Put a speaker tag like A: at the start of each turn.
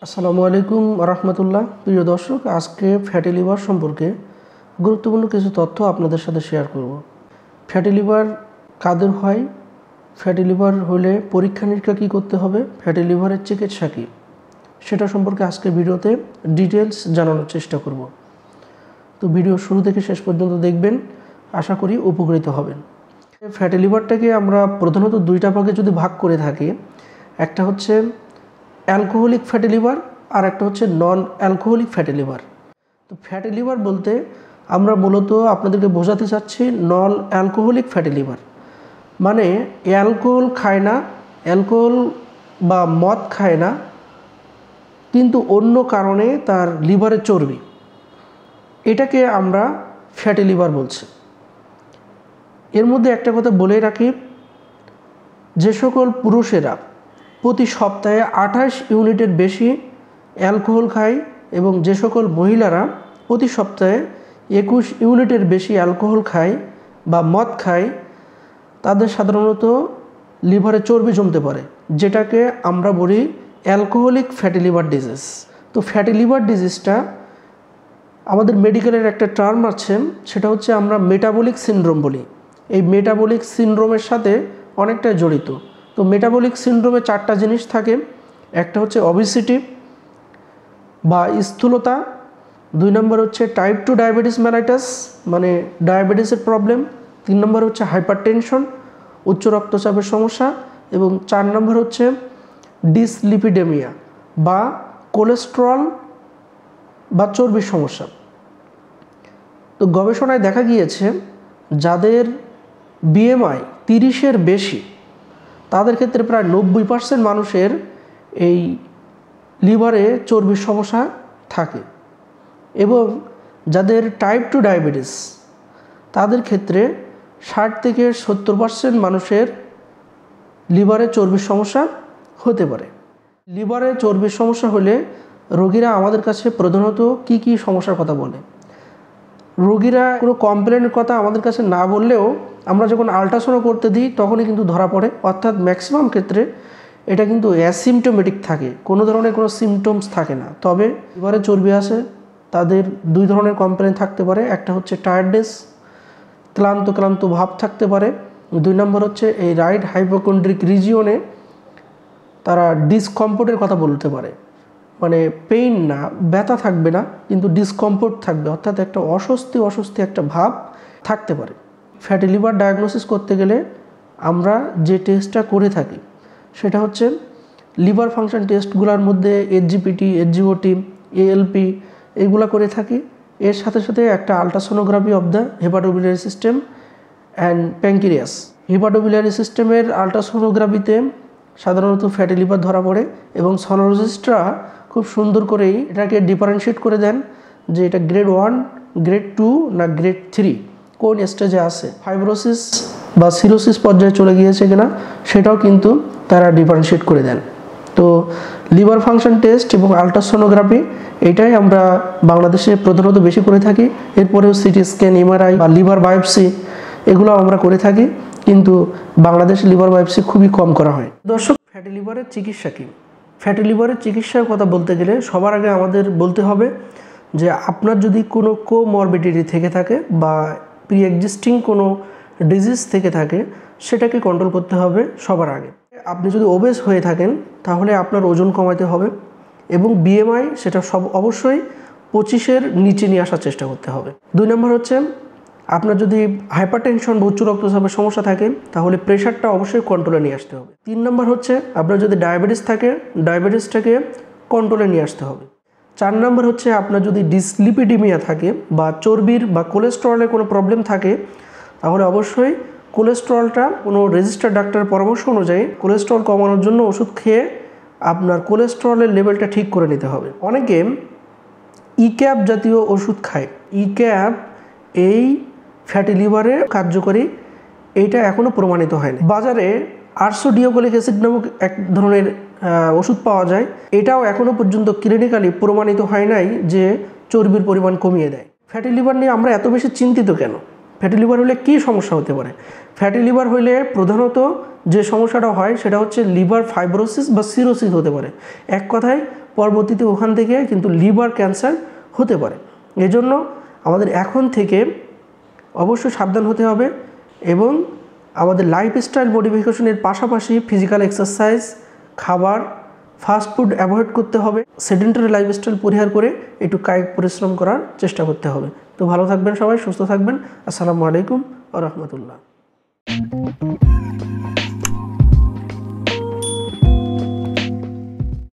A: আসসালামু আলাইকুম রহমতুল্লাহ। প্রিয় দর্শক, আজকে ফ্যাটি লিভার সম্পর্কে গুরুত্বপূর্ণ কিছু তথ্য আপনাদের সাথে শেয়ার করব। ফ্যাটি লিভার কাদের হয়, ফ্যাটি লিভার হলে পরীক্ষা নিরীক্ষা কী করতে হবে, ফ্যাটি লিভারের চিকিৎসা কী, সেটা সম্পর্কে আজকে ভিডিওতে ডিটেলস জানানোর চেষ্টা করব। তো ভিডিও শুরু থেকে শেষ পর্যন্ত দেখবেন, আশা করি উপকৃত হবেন। ফ্যাটি লিভারটাকে আমরা প্রধানত দুইটা ভাগে যদি ভাগ করে থাকি, একটা হচ্ছে অ্যালকোহলিক ফ্যাটি লিভার আর একটা হচ্ছে নন অ্যালকোহলিক ফ্যাটি লিভার। তো ফ্যাটি লিভার বলতে আমরা মূলত আপনাদেরকে বোঝাতে চাচ্ছি নন অ্যালকোহলিক ফ্যাটি লিভার, মানে অ্যালকোহল খায় না, অ্যালকোহল বা মদ খায় না, কিন্তু অন্য কারণে তার লিভারে চর্বি, এটাকে আমরা ফ্যাটি লিভার বলছি। এর মধ্যে একটা কথা বলে রাখি, যে সকল পুরুষেরা প্রতি সপ্তাহে 28 ইউনিটের বেশি অ্যালকোহল খায় এবং যে সকল মহিলারা প্রতি সপ্তাহে 21 ইউনিটের বেশি অ্যালকোহল খায় বা মদ খায়, তাদের সাধারণত লিভারে চর্বি জমতে পারে, যেটাকে আমরা বলি অ্যালকোহলিক ফ্যাটি লিভার ডিজিজ। তো ফ্যাটি লিভার ডিজিজটা আমাদের মেডিকেলের একটা টার্ম আছে, সেটা হচ্ছে আমরা মেটাবলিক সিনড্রোম বলি। এই মেটাবলিক সিনড্রোমের সাথে অনেকটা জড়িত। তো মেটাবলিক সিনড্রোমে 4টা জিনিস থাকে। একটা হচ্ছে অবিসিটি বা স্থূলতা, 2 নম্বর হচ্ছে টাইপ 2 ডায়াবেটিস মেলাইটাস মানে ডায়াবেটিসের প্রবলেম, 3 নম্বর হচ্ছে হাইপারটেনশন উচ্চ রক্তচাপের সমস্যা, এবং 4 নম্বর হচ্ছে ডিসলিপিডেমিয়া বা কোলেস্টেরল বা চর্বির সমস্যা। তো গবেষণায় দেখা গিয়েছে, যাদের বিএমআই 30-এর বেশি, তাদের ক্ষেত্রে প্রায় 90% মানুষের এই লিভারে চর্বির সমস্যা থাকে, এবং যাদের টাইপ 2 ডায়াবেটিস, তাদের ক্ষেত্রে 60 থেকে 70% মানুষের লিভারে চর্বির সমস্যা হতে পারে। লিভারে চর্বির সমস্যা হলে রোগীরা আমাদের কাছে প্রধানত কি কি সমস্যার কথা বলে। রোগীরা কোনো কমপ্লেনের কথা আমাদের কাছে না বললেও আমরা যখন আল্ট্রাসাউন্ড করতে দিই তখনই কিন্তু ধরা পড়ে, অর্থাৎ ম্যাক্সিমাম ক্ষেত্রে এটা কিন্তু অ্যাসিমটোমেটিক থাকে, কোনো ধরনের কোনো সিমটমস থাকে না। তবে লিভারে চর্বি আছে তাদের 2 ধরনের কমপ্লেন থাকতে পারে। একটা হচ্ছে টায়ার্ডনেস, ক্লান্ত ভাব থাকতে পারে। 2 নম্বর হচ্ছে এই রাইট হাইপোকন্ড্রিক রিজিয়নে তারা ডিসকমফোর্টের কথা বলতে পারে, মানে পেইন না, ব্যথা থাকবে না, কিন্তু ডিসকমফোর্ট থাকবে, অর্থাৎ একটা অস্বস্তি একটা ভাব থাকতে পারে। ফ্যাটি লিভার ডায়াগনোসিস করতে গেলে আমরা যে টেস্টটা করে থাকি সেটা হচ্ছে লিভার ফাংশন টেস্টগুলোর মধ্যে এসজিপিটি, এসজিওটি, এএলপি এগুলো করে থাকি। এর সাথে সাথে একটা ultrasonography of the hepatobiliary system and pancreas. Hepatobiliary সিস্টেমের আলট্রাসোনোগ্রাফিতে সাধারণত ফ্যাটি লিভার ধরা পড়ে, এবং সোনোলজিস্টরা খুব সুন্দর করেই এটাকে ডিফারেন্সিয়েট করে দেন যে এটা গ্রেড 1, গ্রেড 2 না গ্রেড 3 কোন স্টেজে আছে, ফাইব্রোসিস বা সিরোসিস পর্যায়ে চলে গিয়েছে কিনা সেটাও কিন্তু তারা ডিফারেন্সিয়েট করে দেন। তো লিভার ফাংশন টেস্ট এবং আলট্রাসোনোগ্রাফি এটাই আমরা বাংলাদেশে প্রধানত বেশি করে থাকি। এরপরেও সিটি স্ক্যান, এমআরআই বা লিভার বায়োপসি এগুলো আমরা করে থাকি, কিন্তু বাংলাদেশে লিভার বায়োপসি খুবই কম করা হয়। দর্শক, ফ্যাটি লিভারের চিকিৎসা কী? ফ্যাটি লিভারের চিকিৎসার কথা বলতে গেলে সবার আগে আমাদের বলতে হবে যে আপনার যদি কোনো কোমরবিডিটি থেকে থাকে বা প্রি এক্সিস্টিং কোনো ডিজিজ থেকে থাকে, সেটাকে কন্ট্রোল করতে হবে সবার আগে। আপনি যদি ওবেস হয়ে থাকেন তাহলে আপনার ওজন কমাতে হবে, এবং বিএমআই সেটা অবশ্যই 25-এর নিচে নিয়ে আসার চেষ্টা করতে হবে। 2 নম্বর হচ্ছে আপনার যদি হাইপারটেনশন বা উচ্চ রক্তচাপের সমস্যা থাকে তাহলে প্রেশারটা অবশ্যই কন্ট্রোলে নিয়ে আসতে হবে। 3 নম্বর হচ্ছে আপনার যদি ডায়াবেটিস থাকে, ডায়াবেটিসটাকে কন্ট্রোলে নিয়ে আসতে হবে। 4 নম্বর হচ্ছে আপনার যদি ডিসলিপিডিমিয়া থাকে বা চর্বির বা কোলেস্টেরলের কোনো প্রবলেম থাকে, তাহলে অবশ্যই কোলেস্টেরলটা কোনো রেজিস্টার্ড ডাক্তারের পরামর্শ অনুযায়ী কোলেস্টেরল কমানোর জন্য ওষুধ খেয়ে আপনার কোলেস্টেরলের লেভেলটা ঠিক করে নিতে হবে। অনেকে ইক্যাপ জাতীয় ওষুধ খায়। ইক্যাপ এই ফ্যাটি লিভারে কার্যকরী, এইটা এখনও প্রমাণিত হয়নি। বাজারে আরসোডিওক্যালিক অ্যাসিড নামক এক ধরনের ওষুধ পাওয়া যায়, এটাও এখনও পর্যন্ত ক্লিনিক্যালি প্রমাণিত হয় নাই যে চর্বির পরিমাণ কমিয়ে দেয়। ফ্যাটি লিভার নিয়ে আমরা এত বেশি চিন্তিত কেন? ফ্যাটি লিভার হলে কী সমস্যা হতে পারে? ফ্যাটি লিভার হলে প্রধানত যে সমস্যাটা হয় সেটা হচ্ছে লিভার ফাইব্রোসিস বা সিরোসিস হতে পারে। এক কথায় পরবর্তীতে ওখান থেকে কিন্তু লিভার ক্যান্সার হতে পারে। এজন্য আমাদের এখন থেকে অবশ্যই সাবধান হতে হবে এবং আমাদের লাইফস্টাইল মডিফিকেশনের পাশাপাশি ফিজিক্যাল এক্সারসাইজ, খাবার, ফাস্টফুড অ্যাভয়েড করতে হবে, সেডেন্টারি লাইফস্টাইল পরিহার করে একটু কায়িক পরিশ্রম করার চেষ্টা করতে হবে। তো ভালো থাকবেন সবাই, সুস্থ থাকবেন। আসসালামু আলাইকুম ওয়া রাহমাতুল্লাহ।